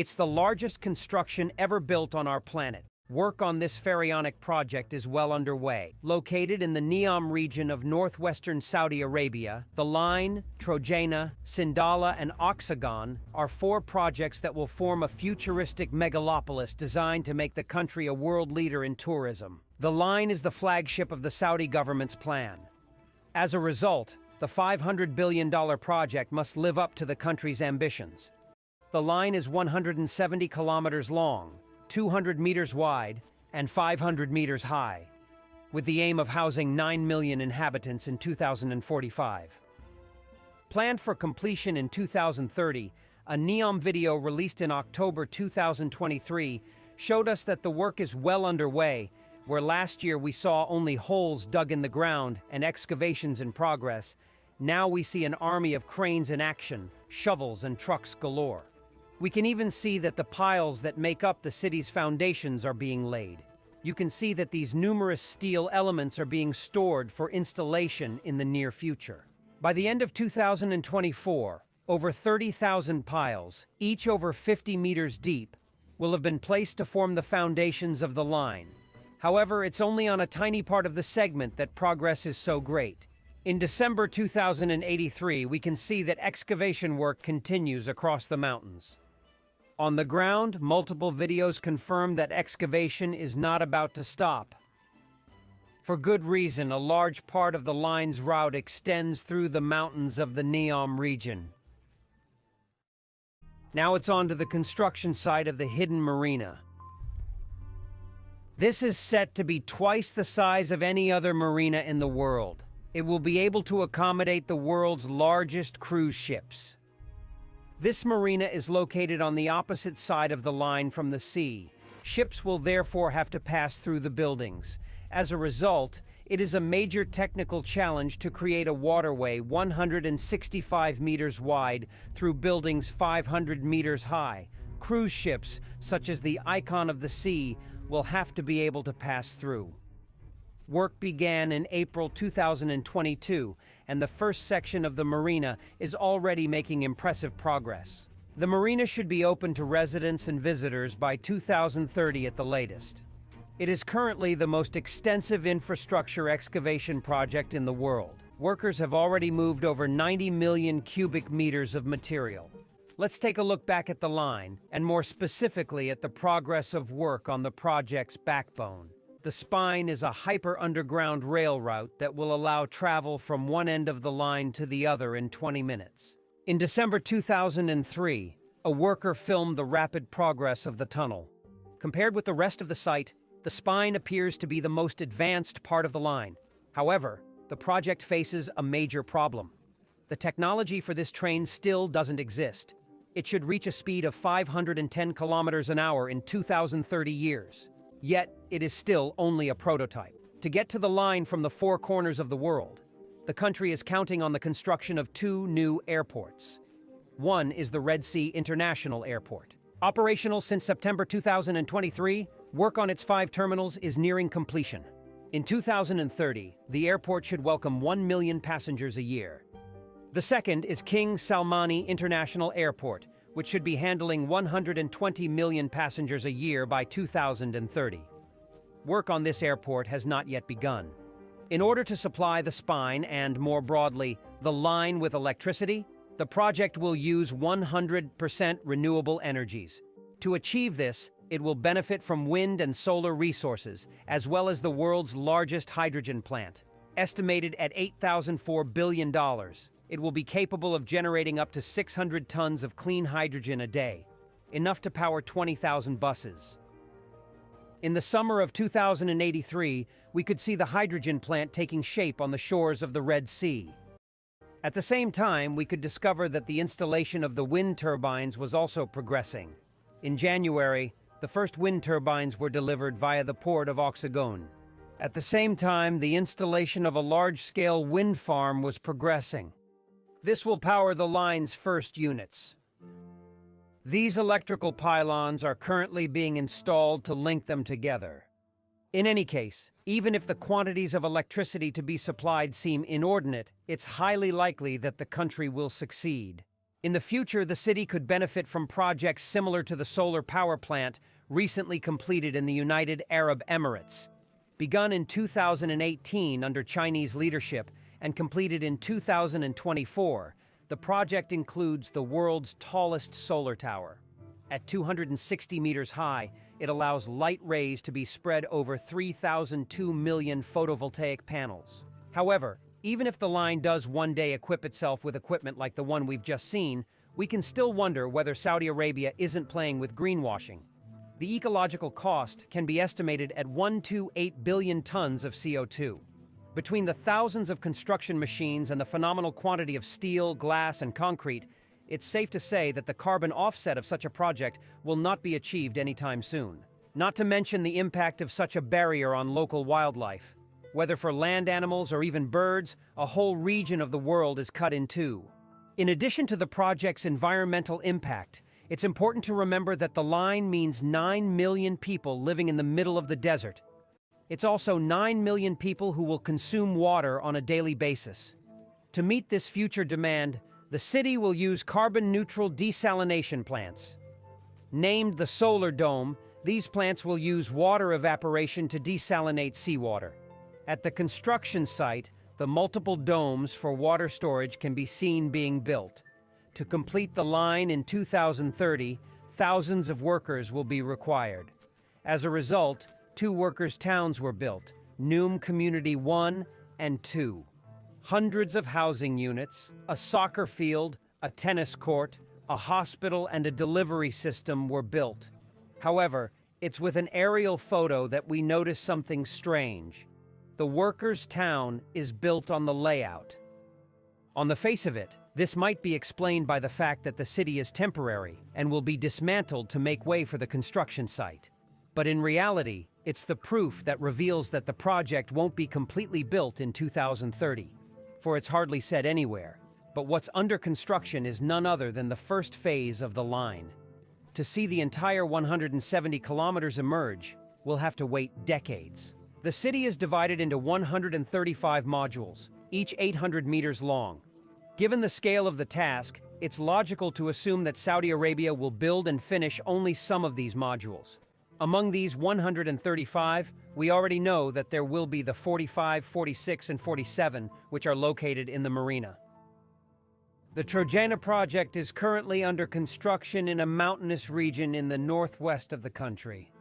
It's the largest construction ever built on our planet. Work on this pharaonic project is well underway. Located in the NEOM region of northwestern Saudi Arabia, the Line, Trojena, Sindalah, and Oxagon are 4 projects that will form a futuristic megalopolis designed to make the country a world leader in tourism. The Line is the flagship of the Saudi government's plan. As a result, the $500 billion project must live up to the country's ambitions. The Line is 170 kilometers long, 200 meters wide, and 500 meters high, with the aim of housing 9 million inhabitants in 2045. Planned for completion in 2030, a NEOM video released in October 2023 showed us that the work is well underway, where last year we saw only holes dug in the ground and excavations in progress. Now we see an army of cranes in action, shovels and trucks galore. We can even see that the piles that make up the city's foundations are being laid. You can see that these numerous steel elements are being stored for installation in the near future. By the end of 2024, over 30,000 piles, each over 50 meters deep, will have been placed to form the foundations of the Line. However, it's only on a tiny part of the segment that progress is so great. In December 2083, we can see that excavation work continues across the mountains. On the ground, multiple videos confirm that excavation is not about to stop. For good reason, a large part of the Line's route extends through the mountains of the NEOM region. Now it's on to the construction site of the hidden marina. This is set to be twice the size of any other marina in the world. It will be able to accommodate the world's largest cruise ships. This marina is located on the opposite side of the Line from the sea. Ships will therefore have to pass through the buildings. As a result, it is a major technical challenge to create a waterway 165 meters wide through buildings 500 meters high. Cruise ships, such as the Icon of the Sea, will have to be able to pass through. Work began in April 2022, and the first section of the marina is already making impressive progress. The marina should be open to residents and visitors by 2030 at the latest. It is currently the most extensive infrastructure excavation project in the world. Workers have already moved over 90 million cubic meters of material. Let's take a look back at the Line, and more specifically at the progress of work on the project's backbone. The spine is a hyper-underground rail route that will allow travel from one end of the Line to the other in 20 minutes. In December 2003, a worker filmed the rapid progress of the tunnel. Compared with the rest of the site, the spine appears to be the most advanced part of the Line. However, the project faces a major problem. The technology for this train still doesn't exist. It should reach a speed of 510 kilometers an hour in 2030 years. Yet, it is still only a prototype. To get to the Line from the 4 corners of the world, the country is counting on the construction of 2 new airports. One is the Red Sea International Airport. Operational since September 2023, work on its 5 terminals is nearing completion. In 2030, the airport should welcome 1 million passengers a year. The second is King Salman International Airport, which should be handling 120 million passengers a year by 2030. Work on this airport has not yet begun. In order to supply the spine and, more broadly, the Line with electricity, the project will use 100% renewable energies. To achieve this, it will benefit from wind and solar resources, as well as the world's largest hydrogen plant. Estimated at $8,004 billion, it will be capable of generating up to 600 tons of clean hydrogen a day, enough to power 20,000 buses. In the summer of 2083, we could see the hydrogen plant taking shape on the shores of the Red Sea. At the same time, we could discover that the installation of the wind turbines was also progressing. In January, the first wind turbines were delivered via the port of Oxagon. At the same time, the installation of a large-scale wind farm was progressing. This will power the Line's first units. These electrical pylons are currently being installed to link them together. In any case, even if the quantities of electricity to be supplied seem inordinate, it's highly likely that the country will succeed. In the future, the city could benefit from projects similar to the solar power plant recently completed in the United Arab Emirates. Begun in 2018 under Chinese leadership and completed in 2024, the project includes the world's tallest solar tower. At 260 meters high, it allows light rays to be spread over 3,002 million photovoltaic panels. However, even if the line does one day equip itself with equipment like the one we've just seen, we can still wonder whether Saudi Arabia isn't playing with greenwashing. The ecological cost can be estimated at 128 billion tons of CO2. Between the thousands of construction machines and the phenomenal quantity of steel, glass, and concrete, it's safe to say that the carbon offset of such a project will not be achieved anytime soon. Not to mention the impact of such a barrier on local wildlife. Whether for land animals or even birds, a whole region of the world is cut in two. In addition to the project's environmental impact, it's important to remember that the line means 9 million people living in the middle of the desert. It's also 9 million people who will consume water on a daily basis. To meet this future demand, the city will use carbon-neutral desalination plants. Named the Solar Dome, these plants will use water evaporation to desalinate seawater. At the construction site, the multiple domes for water storage can be seen being built. To complete the line in 2030, thousands of workers will be required. As a result, 2 workers' towns were built, NEOM Community 1 and 2. Hundreds of housing units, a soccer field, a tennis court, a hospital, and a delivery system were built. However, it's with an aerial photo that we notice something strange. The workers' town is built on the layout. On the face of it, this might be explained by the fact that the city is temporary and will be dismantled to make way for the construction site. But in reality, it's the proof that reveals that the project won't be completely built in 2030, for it's hardly said anywhere. But what's under construction is none other than the first phase of the line. To see the entire 170 kilometers emerge, we'll have to wait decades. The city is divided into 135 modules, each 800 meters long. Given the scale of the task, it's logical to assume that Saudi Arabia will build and finish only some of these modules. Among these 135, we already know that there will be the 45, 46, and 47, which are located in the marina. The Trojena project is currently under construction in a mountainous region in the northwest of the country.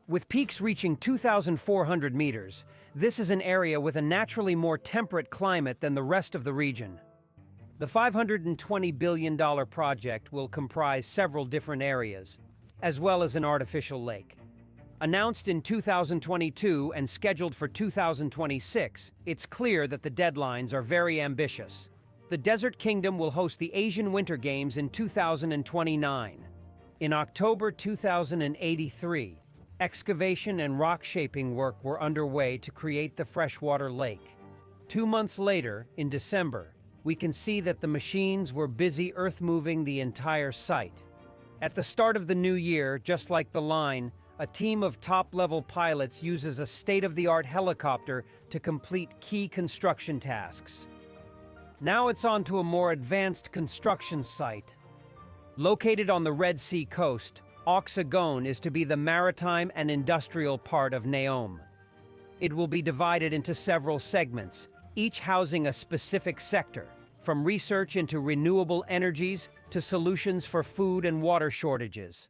With peaks reaching 2,400 meters, this is an area with a naturally more temperate climate than the rest of the region. The $520 billion project will comprise several different areas, as well as an artificial lake. Announced in 2022 and scheduled for 2026, it's clear that the deadlines are very ambitious. The Desert Kingdom will host the Asian Winter Games in 2029. In October 2083, excavation and rock shaping work were underway to create the freshwater lake. 2 months later, in December, we can see that the machines were busy earth-moving the entire site. At the start of the new year, just like the line, a team of top-level pilots uses a state-of-the-art helicopter to complete key construction tasks. Now it's on to a more advanced construction site. Located on the Red Sea coast, Oxagon is to be the maritime and industrial part of NEOM. It will be divided into several segments, each housing a specific sector, from research into renewable energies to solutions for food and water shortages.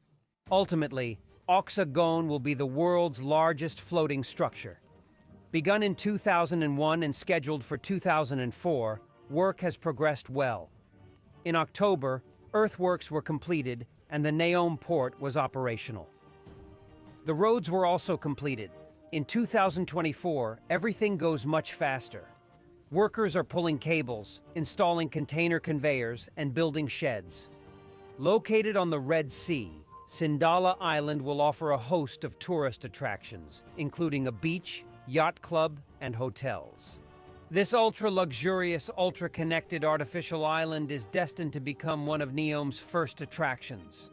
Ultimately, Oxagon will be the world's largest floating structure. Begun in 2001 and scheduled for 2004, work has progressed well. In October, earthworks were completed and the NEOM port was operational. The roads were also completed. In 2024, everything goes much faster. Workers are pulling cables, installing container conveyors, and building sheds. Located on the Red Sea, Sindalah Island will offer a host of tourist attractions, including a beach, yacht club, and hotels. This ultra-luxurious, ultra-connected artificial island is destined to become one of NEOM's first attractions.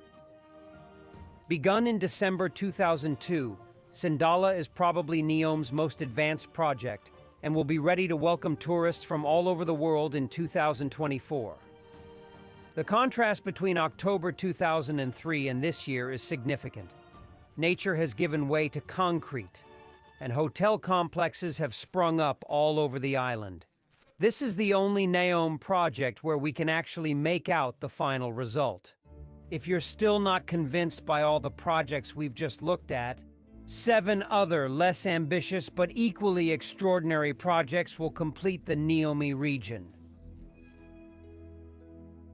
Begun in December 2002, Sindalah is probably NEOM's most advanced project and will be ready to welcome tourists from all over the world in 2024. The contrast between October 2003 and this year is significant. Nature has given way to concrete, and hotel complexes have sprung up all over the island. This is the only NEOM project where we can actually make out the final result. If you're still not convinced by all the projects we've just looked at, 7 other less ambitious but equally extraordinary projects will complete the NEOM region.